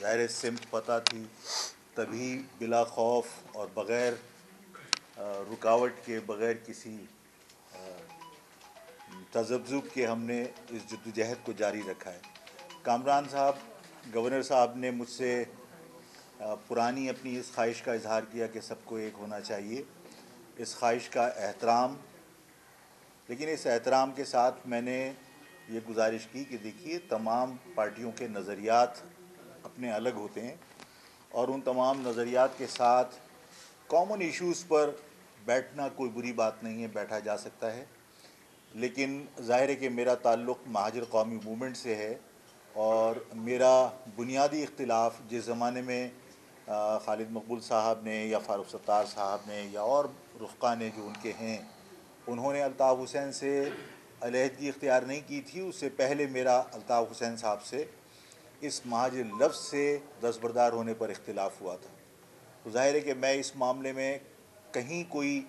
ظاہر سمت پتہ تھی، تبھی بلا خوف اور بغیر رکاوٹ کے، بغیر کسی تذبذب کے ہم نے اس جدوجہد کو جاری رکھا ہے۔ کامران صاحب، گورنر صاحب نے مجھ سے پرانی اپنی اس خواہش کا اظہار کیا کہ سب کو ایک ہونا چاہیے، اس خواہش کا احترام، لیکن اس احترام کے ساتھ میں نے یہ گزارش کی کہ دیکھیے تمام پارٹیوں کے نظریات اپنے الگ ہوتے ہیں، اور ان تمام نظریات کے ساتھ کامن ایشوز پر بیٹھنا کوئی بری بات نہیں ہے، بیٹھا جا سکتا ہے، لیکن ظاہر ہے کہ میرا تعلق مہاجر قومی موومنٹ سے ہے، اور میرا بنیادی اختلاف جس زمانے میں خالد مقبول صاحب نے یا فاروق ستار صاحب نے یا اور رفقا نے جو ان کے ہیں، انہوں نے الطاف حسین سے علیحدگی اختیار نہیں کی تھی، اس سے پہلے میرا الطاف حسین صاحب سے اس مہاجر لفظ سے دستبردار ہونے پر اختلاف ہوا تھا۔ تو ظاہر ہے کہ میں اس معاملے میں کہیں کوئی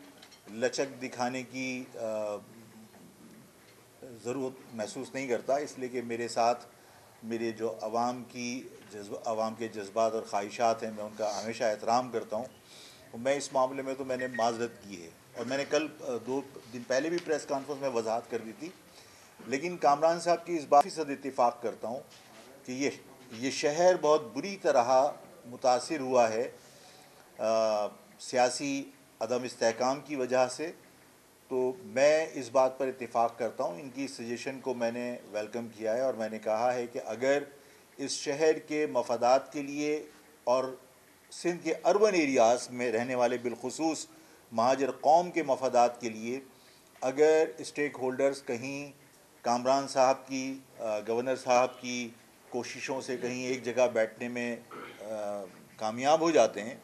لچک دکھانے کی ضرورت محسوس نہیں کرتا، اس لیے کہ میرے ساتھ میرے جو عوام کے جذبات اور خواہشات ہیں، میں ان کا ہمیشہ احترام کرتا ہوں۔ میں اس معاملے میں تو میں نے معذرت کی ہے، اور میں نے کل 2 دن پہلے بھی پریس کانفرنس میں وضاحت کر دی تھی، لیکن کامران صاحب کی اس بات فیصد اتفاق کرتا ہوں کہ یہ شہر بہت بری طرح متاثر ہوا ہے سیاسی عدم استحکام کی وجہ سے۔ تو میں اس بات پر اتفاق کرتا ہوں، ان کی سجیشن کو میں نے ویلکم کیا ہے، اور میں نے کہا ہے کہ اگر اس شہر کے مفادات کے لیے اور سندھ کے اربن ایریاز میں رہنے والے بالخصوص مہاجر قوم کے مفادات کے لیے اگر اسٹیک ہولڈرز کہیں کامران صاحب کی گورنر صاحب کی کوششوں سے کہیں ایک جگہ بیٹھنے میں کامیاب ہو جاتے ہیں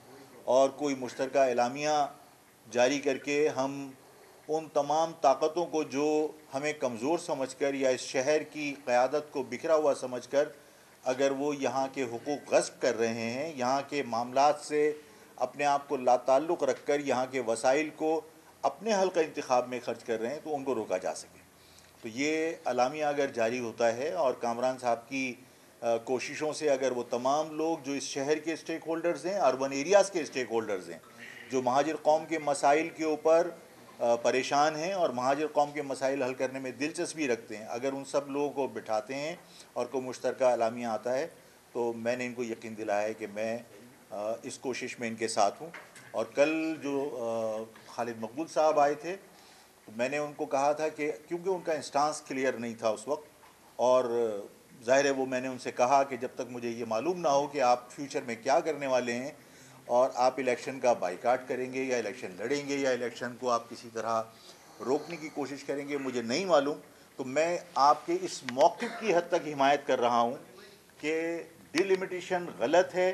اور کوئی مشترکہ اعلامیہ جاری کر کے ہم ان تمام طاقتوں کو جو ہمیں کمزور سمجھ کر یا اس شہر کی قیادت کو بکھرا ہوا سمجھ کر اگر وہ یہاں کے حقوق غصب کر رہے ہیں، یہاں کے معاملات سے اپنے آپ کو لا تعلق رکھ کر یہاں کے وسائل کو اپنے حلقہ انتخاب میں خرچ کر رہے ہیں، تو ان کو روکا جا سکے۔ تو یہ اعلامیہ اگر جاری ہوتا ہے اور کامران صاحب کی کوششوں سے اگر وہ تمام لوگ جو اس شہر کے اسٹیک ہولڈرز ہیں، اربن ایریاز کے اسٹیک ہولڈرز ہیں، جو مہاجر قوم کے مسائل کے اوپر پریشان ہیں اور مہاجر قوم کے مسائل حل کرنے میں دلچسپی رکھتے ہیں، اگر ان سب لوگوں کو بٹھاتے ہیں اور کوئی مشترکہ اعلامیہ آتا ہے، تو میں نے ان کو یقین دلایا ہے کہ میں اس کوشش میں ان کے ساتھ ہوں۔ اور کل جو خالد مقبول صاحب آئے تھے، تو میں نے ان کو کہا تھا کہ کیونکہ ان کا انسٹانس کلیئر نہیں تھا اس وقت، اور ظاہر ہے وہ میں نے ان سے کہا کہ جب تک مجھے یہ معلوم نہ ہو کہ آپ فیوچر میں کیا کرنے والے ہیں اور آپ الیکشن کا بائیکاٹ کریں گے یا الیکشن لڑیں گے یا الیکشن کو آپ کسی طرح روکنے کی کوشش کریں گے، مجھے نہیں معلوم، تو میں آپ کے اس موقف کی حد تک حمایت کر رہا ہوں کہ ڈیلیمیٹیشن غلط ہے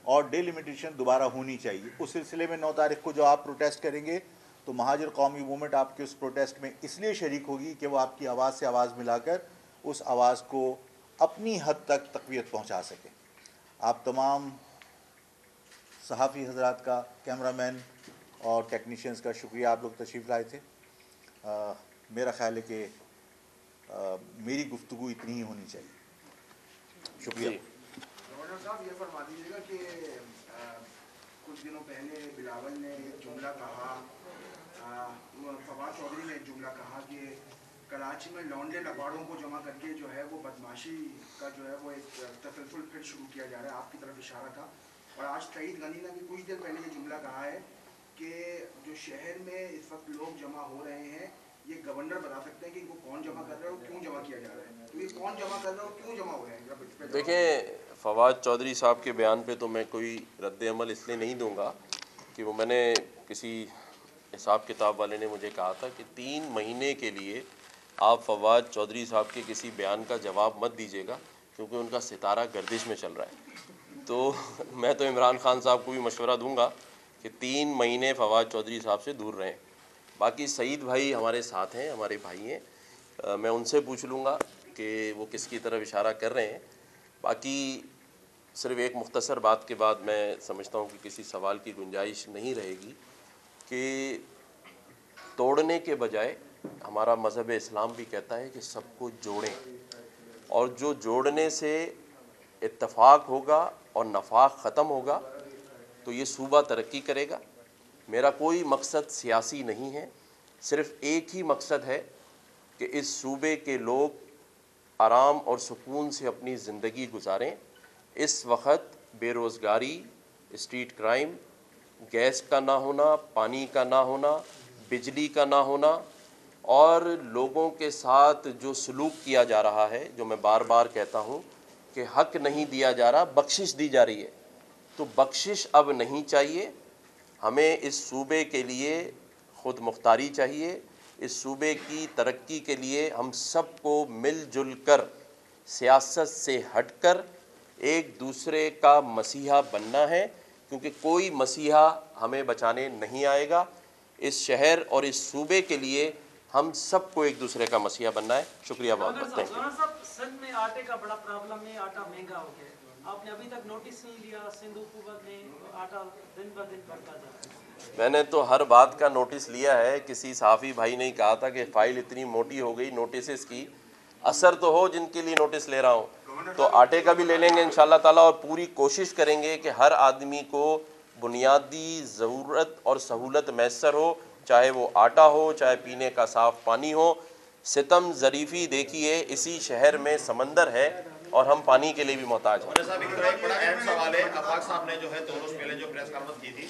اور ڈیلیمیٹیشن دوبارہ ہونی چاہیے۔ اس سلسلے میں 9 تاریخ کو جو آپ پروٹیسٹ کریں گے تو مہاجر قومی موومنٹ آپ کے اس پروٹیسٹ میں اس لیے شریک ہوگی کہ وہ آپ کی آواز سے آواز ملا کر اس آواز کو اپنی حد تک تقویت پہنچا سکے۔ آپ تمام صحافی حضرات کا، کیمرہ مین اور ٹیکنیشینز کا شکریہ، آپ لوگ تشریف لائے تھے۔ میرا خیال ہے کہ میری گفتگو اتنی ہی ہونی چاہیے۔ شکریہ۔ گورنر صاحب یہ فرما دیجیے گا کہ کچھ دنوں پہلے بلاول نے ایک جملہ کہا، فواد چودھری نے ایک جملہ کہا کہ کراچی میں لونڈے لباڑوں کو جمع کر کے جو ہے وہ بدماشی کا جو ہے وہ ایک تسلسل پھر شروع کیا جا رہا ہے، آپ کی طرف اشارہ تھا۔ اور آج سعید غنی نے بھی کچھ دیر پہلے یہ جملہ کہا ہے کہ جو شہر میں اس وقت لوگ جمع ہو رہے ہیں، یہ گورنر بتا سکتے ہیں کہ ان کو کون جمع کر رہا ہے اور کیوں جمع کیا جا رہا ہے، تو یہ کون جمع کر رہا ہے اور کیوں جمع ہو رہے ہیں؟ دیکھیں، فواد چودھری صاحب کے بیان پہ تو میں کوئی رد عمل اس لیے نہیں دوں گا کہ وہ میں نے کسی حساب کتاب والے نے مجھے کہا تھا کہ 3 مہینے کے لیے آپ فواد چودھری صاحب کے کسی بیان کا جواب مت دیجیے گا کیونکہ ان کا ستارہ گردش میں چل رہا ہے۔ تو میں تو عمران خان صاحب کو بھی مشورہ دوں گا کہ 3 مہینے فواد چودھری صاحب سے دور رہیں۔ باقی سعید بھائی ہمارے ساتھ ہیں، ہمارے بھائی ہیں، میں ان سے پوچھ لوں گا کہ وہ کس کی طرف اشارہ کر رہے ہیں۔ باقی صرف ایک مختصر بات کے بعد میں سمجھتا ہوں کہ کسی سوال کی گنجائش نہیں رہے گی کہ توڑنے کے بجائے ہمارا مذہب اسلام بھی کہتا ہے کہ سب کو جوڑیں، اور جو جوڑنے سے اتفاق ہوگا اور نفاق ختم ہوگا تو یہ صوبہ ترقی کرے گا۔ میرا کوئی مقصد سیاسی نہیں ہے، صرف ایک ہی مقصد ہے کہ اس صوبے کے لوگ آرام اور سکون سے اپنی زندگی گزاریں۔ اس وقت بے روزگاری، اسٹریٹ کرائم، گیس کا نہ ہونا، پانی کا نہ ہونا، بجلی کا نہ ہونا اور لوگوں کے ساتھ جو سلوک کیا جا رہا ہے، جو میں بار بار کہتا ہوں کہ حق نہیں دیا جا رہا، بخشش دی جا رہی ہے، تو بخشش اب نہیں چاہیے۔ ہمیں اس صوبے کے لیے خود مختاری چاہیے، اس صوبے کی ترقی کے لیے ہم سب کو مل جل کر سیاست سے ہٹ کر ایک دوسرے کا مسیحا بننا ہے، کیونکہ کوئی مسیحا ہمیں بچانے نہیں آئے گا۔ اس شہر اور اس صوبے کے لیے ہم سب کو ایک دوسرے کا مسیحا بننا ہے۔ شکریہ بہت بہت۔ صاحب سندھ میں آٹے کا بڑا پرابلم ہے، آٹا مہنگا ہو گیا، آپ نے ابھی تک نوٹس نہیں لیا؟ سندھ حکومت میں آٹا دن بہ دن بڑھتا جا رہا ہے۔ میں نے تو ہر بات کا نوٹس لیا ہے، کسی صحافی بھائی نے کہا تھا کہ فائل اتنی موٹی ہو گئی نوٹسز کی، اثر تو ہو جن کے لیے نوٹس لے رہا ہوں، تو آٹے کا بھی لے لیں گے انشاءاللہ تعالیٰ، اور پوری کوشش کریں گے کہ ہر آدمی کو بنیادی ضرورت اور سہولت میسر ہو، چاہے وہ آٹا ہو، چاہے پینے کا صاف پانی ہو۔ ستم ظریفی دیکھیے، اسی شہر میں سمندر ہے اور ہم پانی کے لیے بھی محتاج ہیں۔ صاحب ایک بڑا اہم سوال ہے، آفاق صاحب نے جو ہے 2 روز پہلے جو پریس کانفرنس کی تھی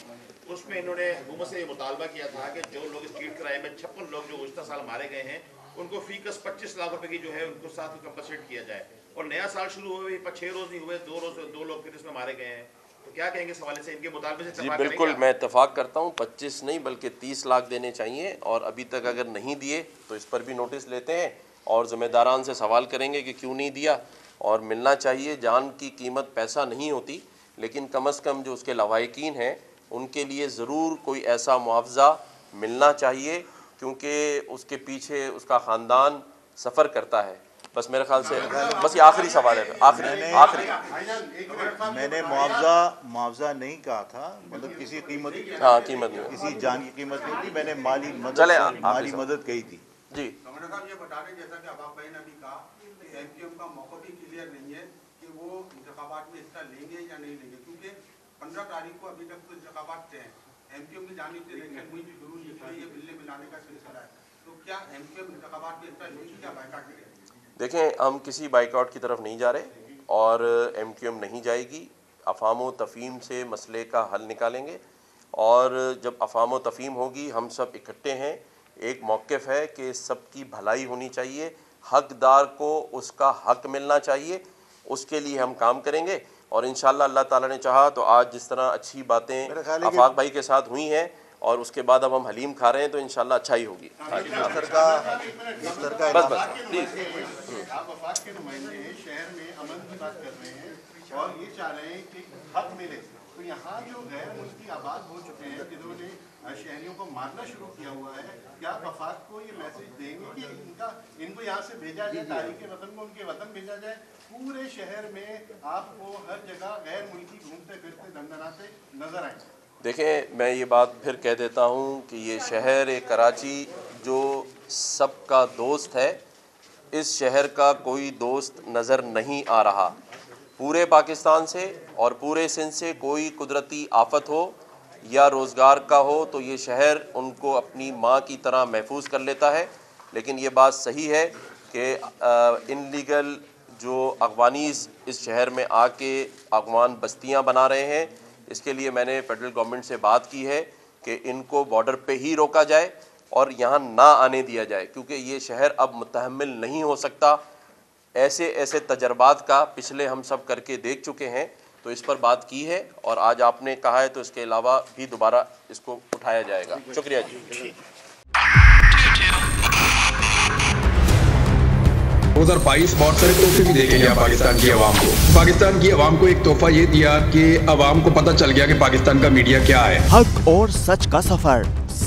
اس میں انہوں نے حکومت سے یہ مطالبہ کیا تھا کہ جو لوگ اسٹریٹ کرائم میں 56 لوگ جو گزشتہ سال مارے گئے ہیں ان کو فی کس 25 لاکھ روپے کی جو ہے ان کو ساتھ کمپنسیٹ کیا جائے، اور نیا سال شروع ہوئے 6 روز نہیں ہوئے 2 لوگ پھر اس میں مارے گئے ہیں، تو کیا کہیں گے اس حوالے سے؟ ان کے مطالبے سے جی بالکل میں اتفاق کرتا ہوں، 25 نہیں بلکہ 30 لاکھ دینے چاہیے، اور ابھی تک اگر نہیں دیے تو اس پر بھی نوٹس لیتے ہیں اور ذمہ داران سے سوال کریں گے کہ کیوں نہیں دیا، اور ملنا چاہیے۔ جان کی قیمت پیسہ نہیں ہوتی، لیکن کم از کم جو اس کے لواحقین ہیں ان کے لیے ضرور کوئی ایسا معاوضہ ملنا چاہیے، کیونکہ اس کے پیچھے اس کا خاندان سفر کرتا ہے۔ بس میرے خیال سے بس یہ آخری سوال ہے، آخری میں نے معاوضہ نہیں کہا تھا، مطلب کسی قیمت، ہاں قیمت نہیں، کسی جان کی قیمت نہیں تھی، میں نے مالی مدد کہی تھی۔ جی گورنر صاحب یہ بتا رہے جیسا کہ آفاق بھائی نے بھی کہا کہ ایم کیو ایم کا موقع بھی کلیئر نہیں ہے کہ وہ انتخابات میں حصہ لیں گے یا نہیں لیں گے، کیونکہ 15 تاریخ کو ابھی تک تو انتخابات طے ہیں، ایم کیو ایم کی جانب سے الیکشن ہوئی بھی ضرور یہ بلے ملانے کا سلسلہ ہے، تو کیا ایم کیو ایم انتخابات میں حصہ لے گی یا بائیکاٹ کرے گی؟ دیکھیں، ہم کسی بائیکاٹ کی طرف نہیں جا رہے اور ایم کیو ایم نہیں جائے گی۔ افہام و تفہیم سے مسئلے کا حل نکالیں گے، اور جب افہام و تفہیم ہوگی ہم سب اکٹھے ہیں، ایک موقف ہے کہ سب کی بھلائی ہونی چاہیے، حقدار کو اس کا حق ملنا چاہیے، اس کے لیے ہم کام کریں گے، اور انشاءاللہ اللہ تعالیٰ نے چاہا تو آج جس طرح اچھی باتیں آفاق بھائی کے ساتھ ہوئی ہیں اور اس کے بعد اب ہم حلیم کھا رہے ہیں تو انشاءاللہ اچھا ہی ہوگی۔ بس پلیز۔ آپ وفاق کے نمائندے ہیں، شہر میں امن کی بات کر رہے ہیں اور یہ چاہ رہے ہیں کہ حق ملے، تو یہاں جو غیر ملکی آباد ہو چکے ہیں جنہوں نے شہریوں کو مارنا شروع کیا ہوا ہے، کیا آپ وفاق کو یہ میسج دیں گے کہ ان کو یہاں سے بھیجا جائے، تاریخ وطن کو ان کے وطن بھیجا جائے؟ پورے شہر میں آپ کو ہر جگہ غیر ملکی گھومتے پھرتے دھندناتے نظر آئیں۔ دیکھیں، میں یہ بات پھر کہہ دیتا ہوں کہ یہ شہر کراچی جو سب کا دوست ہے، اس شہر کا کوئی دوست نظر نہیں آ رہا۔ پورے پاکستان سے اور پورے سندھ سے کوئی قدرتی آفت ہو یا روزگار کا ہو تو یہ شہر ان کو اپنی ماں کی طرح محفوظ کر لیتا ہے، لیکن یہ بات صحیح ہے کہ ان لیگل جو اغوانیز اس شہر میں آ کے اغوان بستیاں بنا رہے ہیں، اس کے لیے میں نے فیڈرل گورنمنٹ سے بات کی ہے کہ ان کو بارڈر پہ ہی روکا جائے اور یہاں نہ آنے دیا جائے، کیونکہ یہ شہر اب متحمل نہیں ہو سکتا۔ ایسے تجربات کا پچھلے ہم سب کر کے دیکھ چکے ہیں، تو اس پر بات کی ہے، اور آج آپ نے کہا ہے تو اس کے علاوہ بھی دوبارہ اس کو اٹھایا جائے گا۔ شکریہ جی۔ 2022 بہت سارے تحفے بھی دیکھیں گے پاکستان کی عوام کو۔ پاکستان کی عوام کو ایک تحفہ یہ دیا کہ عوام کو پتہ چل گیا کہ پاکستان کا میڈیا کیا ہے۔ حق اور سچ کا سفر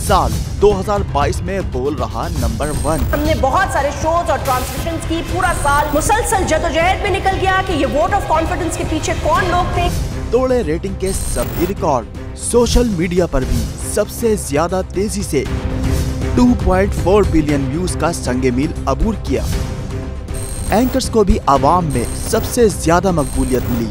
سال 2022 میں بول رہا نمبر 1۔ ہم نے بہت سارے شوز اور ٹرانسمیشنز کی، پورا سال مسلسل جدوجہد میں نکل گیا کہ یہ ووٹ آف کانفیڈنس کے پیچھے کون لوگ تھے۔ توڑے ریٹنگ کے سبھی ریکارڈ، سوشل میڈیا پر بھی سب سے زیادہ تیزی سے 2.4 بلین ویوز کا سنگ میل عبور کیا۔ اینکرز کو بھی عوام میں سب سے زیادہ مقبولیت ملی۔